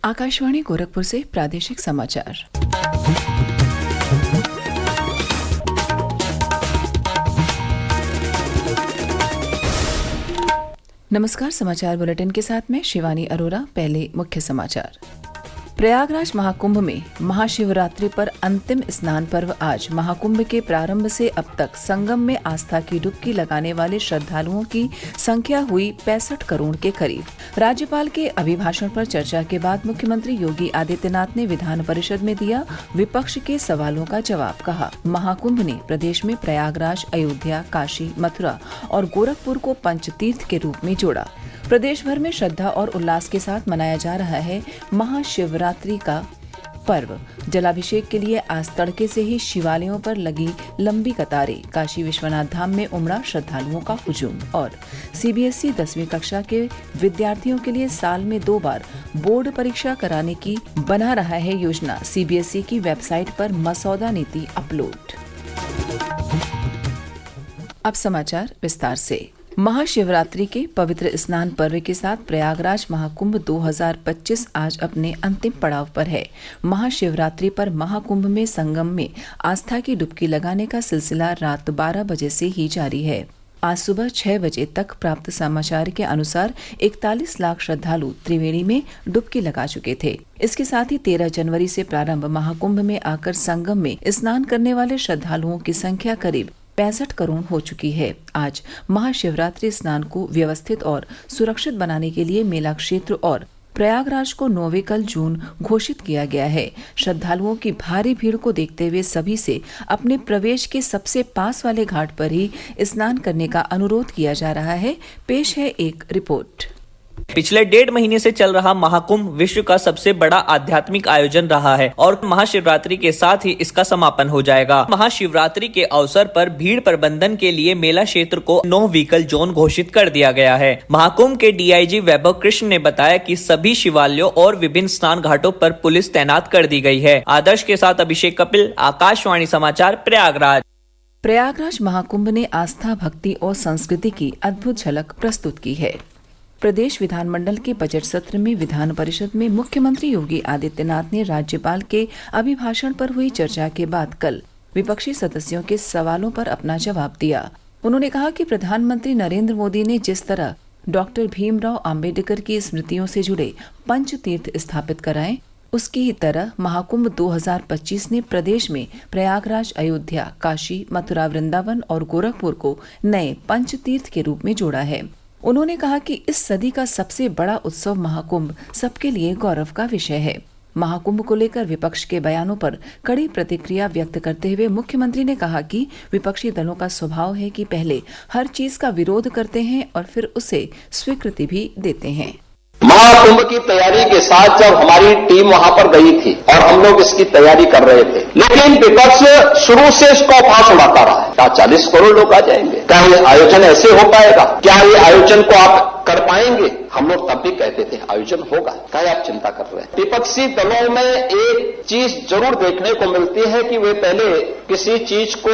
आकाशवाणी गोरखपुर से प्रादेशिक समाचार। नमस्कार, समाचार बुलेटिन के साथ में शिवानी अरोरा। पहले मुख्य समाचार। प्रयागराज महाकुंभ में महाशिवरात्रि पर अंतिम स्नान पर्व आज। महाकुंभ के प्रारंभ से अब तक संगम में आस्था की डुबकी लगाने वाले श्रद्धालुओं की संख्या हुई 65 करोड़ के करीब। राज्यपाल के अभिभाषण पर चर्चा के बाद मुख्यमंत्री योगी आदित्यनाथ ने विधान परिषद में दिया विपक्ष के सवालों का जवाब। कहा, महाकुंभ ने प्रदेश में प्रयागराज, अयोध्या, काशी, मथुरा और गोरखपुर को पंचतीर्थ के रूप में जोड़ा। प्रदेश भर में श्रद्धा और उल्लास के साथ मनाया जा रहा है महाशिवरात्रि का पर्व। जलाभिषेक के लिए आज तड़के से ही शिवालयों पर लगी लंबी कतारें। काशी विश्वनाथ धाम में उमड़ा श्रद्धालुओं का हुजूम। और सीबीएसई 10वीं कक्षा के विद्यार्थियों के लिए साल में 2 बार बोर्ड परीक्षा कराने की बना रहा है योजना। सीबीएसई की वेबसाइट पर मसौदा नीति अपलोड। अब समाचार विस्तार से। महाशिवरात्रि के पवित्र स्नान पर्व के साथ प्रयागराज महाकुंभ 2025 आज अपने अंतिम पड़ाव पर है। महाशिवरात्रि पर महाकुंभ में संगम में आस्था की डुबकी लगाने का सिलसिला रात 12 बजे से ही जारी है। आज सुबह 6 बजे तक प्राप्त समाचार के अनुसार 41 लाख श्रद्धालु त्रिवेणी में डुबकी लगा चुके थे। इसके साथ ही 13 जनवरी से प्रारंभ महाकुंभ में आकर संगम में स्नान करने वाले श्रद्धालुओं की संख्या करीब 65 करोड़ हो चुकी है। आज महाशिवरात्रि स्नान को व्यवस्थित और सुरक्षित बनाने के लिए मेला क्षेत्र और प्रयागराज को 9 जून घोषित किया गया है। श्रद्धालुओं की भारी भीड़ को देखते हुए सभी से अपने प्रवेश के सबसे पास वाले घाट पर ही स्नान करने का अनुरोध किया जा रहा है। पेश है एक रिपोर्ट। पिछले 1.5 महीने से चल रहा महाकुंभ विश्व का सबसे बड़ा आध्यात्मिक आयोजन रहा है और महाशिवरात्रि के साथ ही इसका समापन हो जाएगा। महाशिवरात्रि के अवसर पर भीड़ प्रबंधन के लिए मेला क्षेत्र को 9 व्हीकल जोन घोषित कर दिया गया है। महाकुंभ के डीआईजी वैभव कृष्ण ने बताया कि सभी शिवालयों और विभिन्न स्नान घाटों पर पुलिस तैनात कर दी गई है। आदर्श के साथ अभिषेक कपिल, आकाशवाणी समाचार, प्रयागराज। प्रयागराज महाकुंभ ने आस्था, भक्ति और संस्कृति की अद्भुत झलक प्रस्तुत की है। प्रदेश विधानमंडल के बजट सत्र में विधान परिषद में मुख्यमंत्री योगी आदित्यनाथ ने राज्यपाल के अभिभाषण पर हुई चर्चा के बाद कल विपक्षी सदस्यों के सवालों पर अपना जवाब दिया। उन्होंने कहा कि प्रधानमंत्री नरेंद्र मोदी ने जिस तरह डॉक्टर भीमराव अंबेडकर की स्मृतियों से जुड़े पंचतीर्थ स्थापित कराए, उसकी ही तरह महाकुंभ 2025 ने प्रदेश में प्रयागराज, अयोध्या, काशी, मथुरा, वृंदावन और गोरखपुर को नए पंचतीर्थ के रूप में जोड़ा है। उन्होंने कहा कि इस सदी का सबसे बड़ा उत्सव महाकुंभ सबके लिए गौरव का विषय है। महाकुंभ को लेकर विपक्ष के बयानों पर कड़ी प्रतिक्रिया व्यक्त करते हुए मुख्यमंत्री ने कहा कि विपक्षी दलों का स्वभाव है कि पहले हर चीज का विरोध करते हैं और फिर उसे स्वीकृति भी देते हैं। महाकुंभ की तैयारी के साथ जब हमारी टीम वहां पर गई थी और हम लोग इसकी तैयारी कर रहे थे, लेकिन विपक्ष शुरू से इसको अफवाह उड़ाता रहा है। क्या 40 करोड़ लोग आ जाएंगे? क्या ये आयोजन ऐसे हो पाएगा? क्या ये आयोजन को आप कर पाएंगे? हम लोग तब भी कहते थे आयोजन होगा। क्या आप चिंता कर रहे हैं? विपक्षी दलों में एक चीज जरूर देखने को मिलती है कि वे पहले किसी चीज को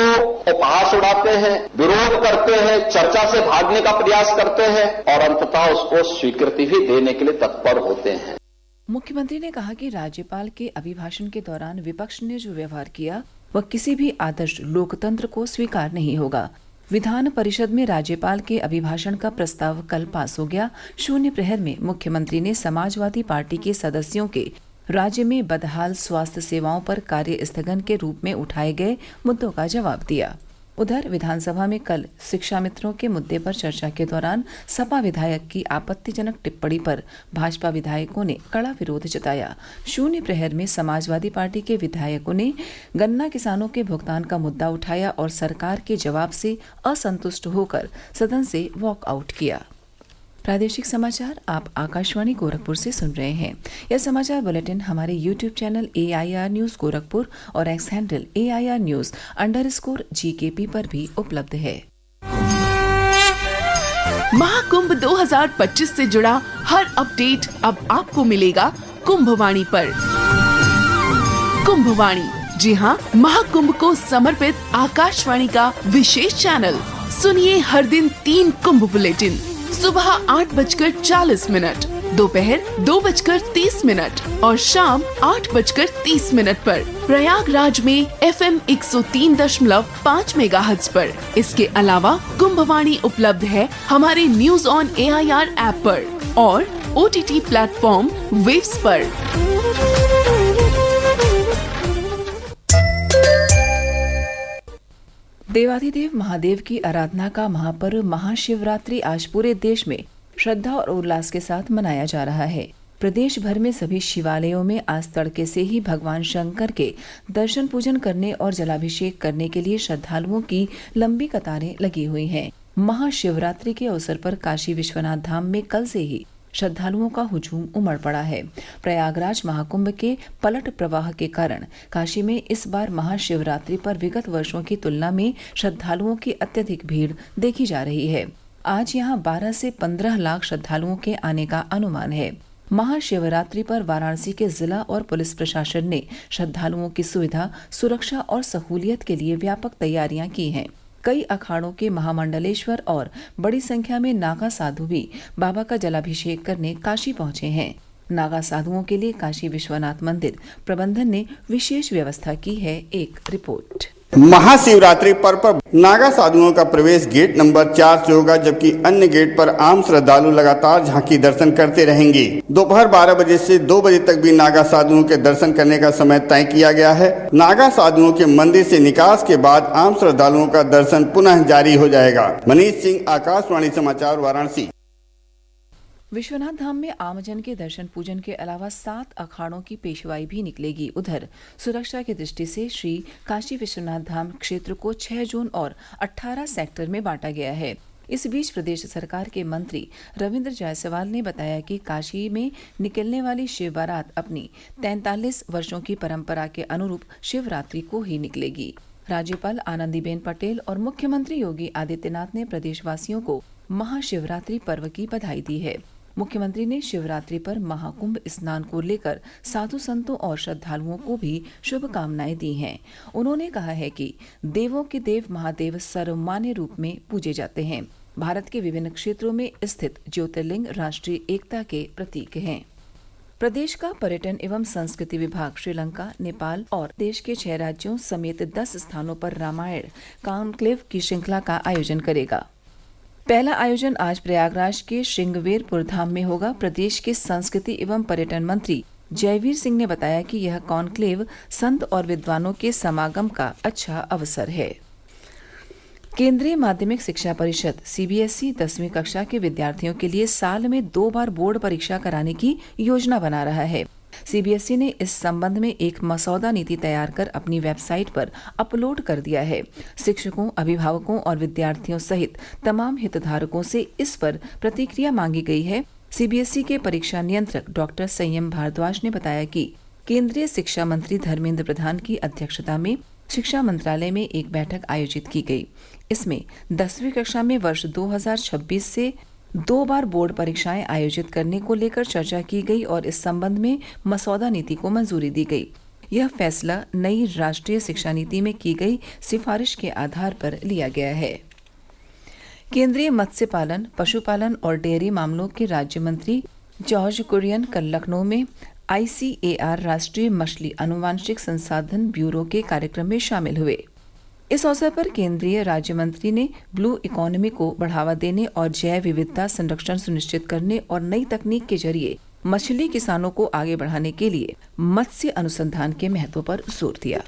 उपहास उड़ाते हैं, विरोध करते हैं, चर्चा से भागने का प्रयास करते हैं और अंततः उसको स्वीकृति भी देने के लिए तत्पर होते हैं। मुख्यमंत्री ने कहा कि राज्यपाल के अभिभाषण के दौरान विपक्ष ने जो व्यवहार किया वह किसी भी आदर्श लोकतंत्र को स्वीकार नहीं होगा। विधान परिषद में राज्यपाल के अभिभाषण का प्रस्ताव कल पास हो गया। शून्य प्रहर में मुख्यमंत्री ने समाजवादी पार्टी के सदस्यों के राज्य में बदहाल स्वास्थ्य सेवाओं पर कार्य स्थगन के रूप में उठाए गए मुद्दों का जवाब दिया। उधर विधानसभा में कल शिक्षा मित्रों के मुद्दे पर चर्चा के दौरान सपा विधायक की आपत्तिजनक टिप्पणी पर भाजपा विधायकों ने कड़ा विरोध जताया। शून्य प्रहर में समाजवादी पार्टी के विधायकों ने गन्ना किसानों के भुगतान का मुद्दा उठाया और सरकार के जवाब से असंतुष्ट होकर सदन से वॉकआउट किया। प्रादेशिक समाचार आप आकाशवाणी गोरखपुर से सुन रहे हैं। यह समाचार बुलेटिन हमारे YouTube channel AIR news Gorakhpur और एक्स हैंडल AIR न्यूज_GKP पर भी उपलब्ध है। महाकुंभ 2025 से जुड़ा हर अपडेट अब आपको मिलेगा कुंभवाणी पर। कुंभवाणी, जी हाँ, महाकुंभ को समर्पित आकाशवाणी का विशेष चैनल। सुनिए हर दिन 3 कुंभ बुलेटिन सुबह 8:40, दोपहर 2:30 और शाम 8:30 पर प्रयागराज में FM 103.5 मेगाहर्ट्ज पर। इसके अलावा कुंभवाणी उपलब्ध है हमारे न्यूज ऑन AIR ऐप पर और OTT प्लेटफॉर्म वेव्स पर। देवाधिदेव महादेव की आराधना का महापर्व महाशिवरात्रि आज पूरे देश में श्रद्धा और उल्लास के साथ मनाया जा रहा है। प्रदेश भर में सभी शिवालयों में आज तड़के से ही भगवान शंकर के दर्शन पूजन करने और जलाभिषेक करने के लिए श्रद्धालुओं की लंबी कतारें लगी हुई हैं। महाशिवरात्रि के अवसर पर काशी विश्वनाथ धाम में कल से ही श्रद्धालुओं का हुजूम उमड़ पड़ा है। प्रयागराज महाकुंभ के पलट प्रवाह के कारण काशी में इस बार महाशिवरात्रि पर विगत वर्षों की तुलना में श्रद्धालुओं की अत्यधिक भीड़ देखी जा रही है। आज यहां 12 से 15 लाख श्रद्धालुओं के आने का अनुमान है। महाशिवरात्रि पर वाराणसी के जिला और पुलिस प्रशासन ने श्रद्धालुओं की सुविधा, सुरक्षा और सहूलियत के लिए व्यापक तैयारियां की हैं। कई अखाड़ों के महामंडलेश्वर और बड़ी संख्या में नागा साधु भी बाबा का जलाभिषेक करने काशी पहुंचे हैं। नागा साधुओं के लिए काशी विश्वनाथ मंदिर प्रबंधन ने विशेष व्यवस्था की है। एक रिपोर्ट। महाशिवरात्रि पर्व पर नागा साधुओं का प्रवेश गेट नंबर 4 से होगा, जबकि अन्य गेट पर आम श्रद्धालु लगातार झांकी दर्शन करते रहेंगे। दोपहर 12 बजे से 2 बजे तक भी नागा साधुओं के दर्शन करने का समय तय किया गया है। नागा साधुओं के मंदिर से निकास के बाद आम श्रद्धालुओं का दर्शन पुनः जारी हो जाएगा। मनीष सिंह, आकाशवाणी समाचार, वाराणसी। विश्वनाथ धाम में आमजन के दर्शन पूजन के अलावा 7 अखाड़ों की पेशवाई भी निकलेगी। उधर सुरक्षा की दृष्टि से श्री काशी विश्वनाथ धाम क्षेत्र को 6 जोन और 18 सेक्टर में बांटा गया है। इस बीच प्रदेश सरकार के मंत्री रविंद्र जायसवाल ने बताया कि काशी में निकलने वाली शिव बारात अपनी 43 वर्षों की परंपरा के अनुरूप शिवरात्रि को ही निकलेगी। राज्यपाल आनंदीबेन पटेल और मुख्यमंत्री योगी आदित्यनाथ ने प्रदेशवासियों को महाशिवरात्रि पर्व की बधाई दी है। मुख्यमंत्री ने शिवरात्रि पर महाकुंभ स्नान को लेकर साधु संतों और श्रद्धालुओं को भी शुभकामनाएं दी हैं। उन्होंने कहा है कि देवों के देव महादेव सर्वमान्य रूप में पूजे जाते हैं। भारत के विभिन्न क्षेत्रों में स्थित ज्योतिर्लिंग राष्ट्रीय एकता के प्रतीक हैं। प्रदेश का पर्यटन एवं संस्कृति विभाग श्रीलंका, नेपाल और देश के 6 राज्यों समेत 10 स्थानों पर रामायण कॉन्क्लेव की श्रृंखला का आयोजन करेगा। पहला आयोजन आज प्रयागराज के श्रृंगवेरपुर धाम में होगा। प्रदेश के संस्कृति एवं पर्यटन मंत्री जयवीर सिंह ने बताया कि यह कॉन्क्लेव संत और विद्वानों के समागम का अच्छा अवसर है। केंद्रीय माध्यमिक शिक्षा परिषद CBSE 10वीं कक्षा के विद्यार्थियों के लिए साल में 2 बार बोर्ड परीक्षा कराने की योजना बना रहा है। CBSE ने इस संबंध में एक मसौदा नीति तैयार कर अपनी वेबसाइट पर अपलोड कर दिया है। शिक्षकों, अभिभावकों और विद्यार्थियों सहित तमाम हितधारकों से इस पर प्रतिक्रिया मांगी गई है। CBSE के परीक्षा नियंत्रक डॉक्टर संयम भारद्वाज ने बताया कि केंद्रीय शिक्षा मंत्री धर्मेंद्र प्रधान की अध्यक्षता में शिक्षा मंत्रालय में एक बैठक आयोजित की गई। इसमें 10वीं कक्षा में वर्ष 2026 से 2 बार बोर्ड परीक्षाएं आयोजित करने को लेकर चर्चा की गई और इस संबंध में मसौदा नीति को मंजूरी दी गई। यह फैसला नई राष्ट्रीय शिक्षा नीति में की गई सिफारिश के आधार पर लिया गया है। केंद्रीय मत्स्य पालन, पशुपालन और डेयरी मामलों के राज्य मंत्री जॉर्ज कुरियन कल लखनऊ में ICAR राष्ट्रीय मछली आनुवांशिक संसाधन ब्यूरो के कार्यक्रम में शामिल हुए। इस अवसर पर केंद्रीय राज्य मंत्री ने ब्लू इकोनॉमी को बढ़ावा देने और जैव विविधता संरक्षण सुनिश्चित करने और नई तकनीक के जरिए मछली किसानों को आगे बढ़ाने के लिए मत्स्य अनुसंधान के महत्व पर जोर दिया।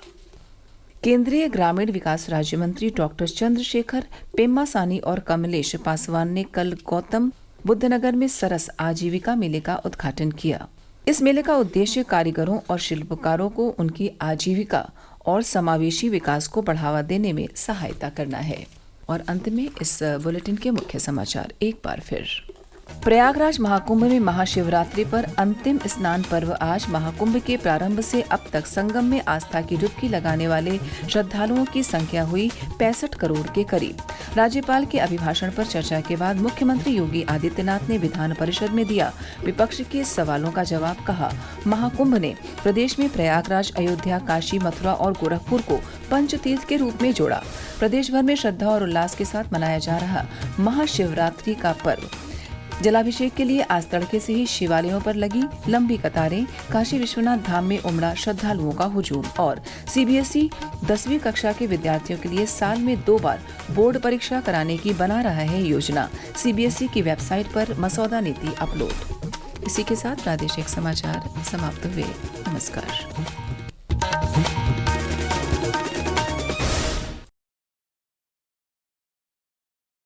केंद्रीय ग्रामीण विकास राज्य मंत्री डॉक्टर चंद्रशेखर पेम्मासानी और कमलेश पासवान ने कल गौतम बुद्धनगर में सरस आजीविका मेले का उद्घाटन किया। इस मेले का उद्देश्य कारीगरों और शिल्पकारों को उनकी आजीविका और समावेशी विकास को बढ़ावा देने में सहायता करना है। और अंत में इस बुलेटिन के मुख्य समाचार एक बार फिर। प्रयागराज महाकुंभ में महाशिवरात्रि पर अंतिम स्नान पर्व आज महाकुंभ के प्रारंभ से अब तक संगम में आस्था की डुबकी लगाने वाले श्रद्धालुओं की संख्या हुई 65 करोड़ के करीब। राज्यपाल के अभिभाषण पर चर्चा के बाद मुख्यमंत्री योगी आदित्यनाथ ने विधान परिषद में दिया विपक्ष के सवालों का जवाब। कहा, महाकुंभ ने प्रदेश में प्रयागराज, अयोध्या, काशी, मथुरा और गोरखपुर को पंचतीर्थ के रूप में जोड़ा। प्रदेश भर में श्रद्धा और उल्लास के साथ मनाया जा रहा महाशिवरात्रि का पर्व जलाभिषेक के लिए आज तड़के से ही शिवालयों पर लगी लंबी कतारें, काशी विश्वनाथ धाम में उमड़ा श्रद्धालुओं का हुजूम और सीबीएसई 10वीं कक्षा के विद्यार्थियों के लिए साल में 2 बार बोर्ड परीक्षा कराने की बना रहा है योजना। सीबीएसई की वेबसाइट पर मसौदा नीति अपलोड। इसी के साथ प्रादेशिक समाचार समाप्त हुए। नमस्कार।